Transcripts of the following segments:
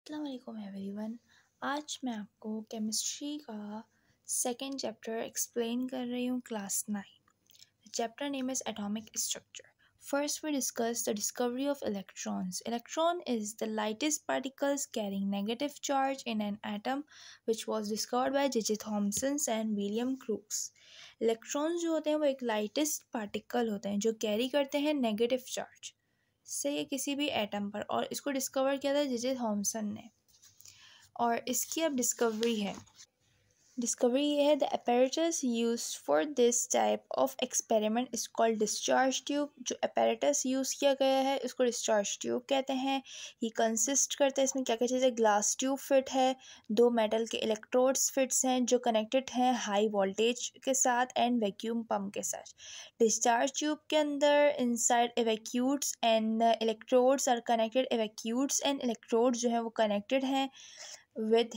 अस्सलाम एवरीवन। आज मैं आपको केमिस्ट्री का सेकंड चैप्टर एक्सप्लेन कर रही हूँ, class 9। Chapter name is atomic structure. First we discuss the discovery of electrons. Electron is the lightest particles carrying negative charge in an atom, which was discovered by J.J. Thomson and William Crookes. Electrons जो होते हैं वो एक lightest particle होते हैं जो carry करते हैं negative charge से ये किसी भी एटम पर, और इसको डिस्कवर किया था जे थॉमसन ने। और इसकी अब डिस्कवरी है। डिस्कवरी ये है, the apparatus used for this type of experiment is called discharge tube। जो apparatus यूज़ किया गया है उसको discharge tube कहते हैं। ये कंसिस्ट करता है, इसमें क्या क्या चीज़ें, ग्लास ट्यूब फिट है, दो मेटल के इलेक्ट्रोड्स फिट्स हैं जो कनेक्टेड हैं हाई वोल्टेज के साथ एंड वैक्यूम पम्प के साथ। डिस्चार्ज ट्यूब के अंदर inside evacuates and electrodes are connected. Evacuates and electrodes जो हैं वो कनेक्टेड हैं विद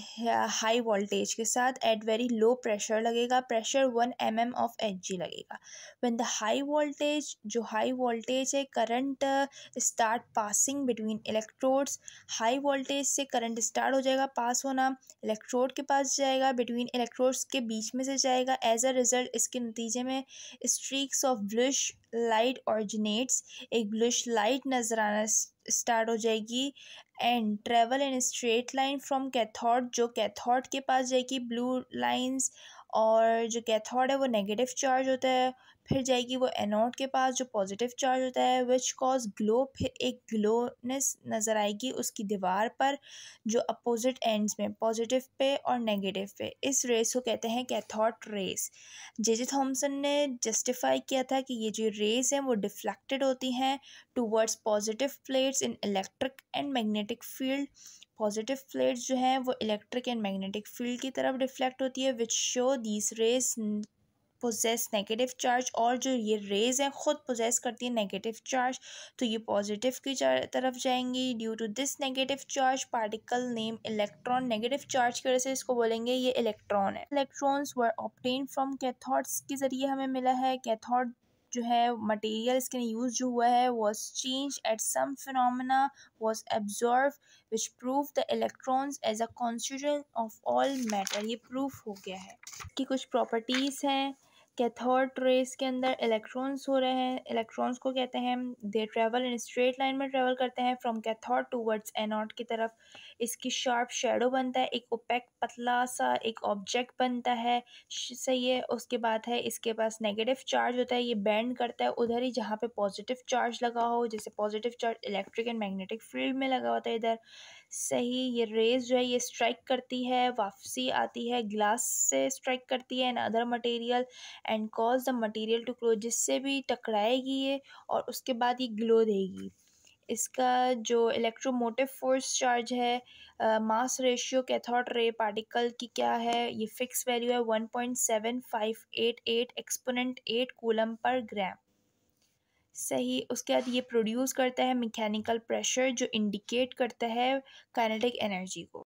हाई वोल्टेज के साथ एट वेरी लो प्रेशर लगेगा, प्रेशर 1 mm ऑफ Hg लगेगा। व्हेन द हाई वोल्टेज, जो हाई वोल्टेज है, current start passing between electrodes. High voltage से करंट स्टार्ट हो जाएगा पास होना, इलेक्ट्रोड के पास जाएगा, बिटवीन इलेक्ट्रोड्स के बीच में से जाएगा। एज अ रिजल्ट इसके नतीजे में streaks of bluish light originates, एक ब्लूइश लाइट नज़र आना स्टार्ट हो जाएगी and travel in straight line from cathode, जो कैथोड के पास जाएगी ब्लू लाइंस, और जो कैथोड है वो नेगेटिव चार्ज होता है, फिर जाएगी वो एनोड के पास जो पॉजिटिव चार्ज होता है, विच कॉज ग्लो। फिर एक ग्लोनेस नज़र आएगी उसकी दीवार पर जो अपोजिट एंड्स में, पॉजिटिव पे और नेगेटिव पे। इस रेस को कहते हैं कैथोड रेस। जे थॉमसन ने जस्टिफाई किया था कि ये जो रेस हैं वो डिफ्लेक्टेड होती हैं towards positive plates in electric and magnetic field. Positive plates जो हैं वो इलेक्ट्रिक एंड मैग्नेटिक फील्ड की तरफ डिफ्लेक्ट होती है, which show these rays possess negative charge. और जो ये रेज हैं ख़ुद पोजेस करती है नेगेटिव चार्ज, तो ये पॉजिटिव की तरफ जाएंगी। Due to this negative charge particle name electron, negative charge की वजह से इसको बोलेंगे ये इलेक्ट्रॉन है। Electrons were obtain from cathodes के ज़रिए हमें मिला है। कैथोड जो है मटेरियल इसके यूज़ जो हुआ है was changed at some phenomena was observed which proved the electrons as a constituent of all matter। ये प्रूफ हो गया है कि कुछ प्रॉपर्टीज़ हैं कैथोड रेस के अंदर इलेक्ट्रॉन्स हो रहे हैं। इलेक्ट्रॉन्स को कहते हैं they travel in straight line में ट्रेवल करते हैं फ्रॉम कैथोड टूवर्ड्स एनोड की तरफ। इसकी शार्प शेडो बनता है, एक ओपेक पतला सा एक ऑब्जेक्ट बनता है, सही है। उसके बाद है इसके पास नेगेटिव चार्ज होता है, ये बैंड करता है उधर ही जहाँ पे पॉजिटिव चार्ज लगा हो, जैसे positive charge electric and magnetic field में लगा होता है इधर, सही। ये रेज जो है ये स्ट्राइक करती है, वापसी आती है, ग्लास से स्ट्राइक करती है and other material and cause the material to glow, जिससे भी टकराएगी ये और उसके बाद ये ग्लो देगी। इसका जो इलेक्ट्रोमोटिव फोर्स चार्ज है, mass ratio cathode ray particle की क्या है, ये फिक्स वैल्यू है 1.7588 एक्सपोनेंट 8 कूलम पर ग्राम, सही। उसके बाद ये प्रोड्यूस करता है मैकेनिकल प्रेशर जो इंडिकेट करता है काइनेटिक एनर्जी को।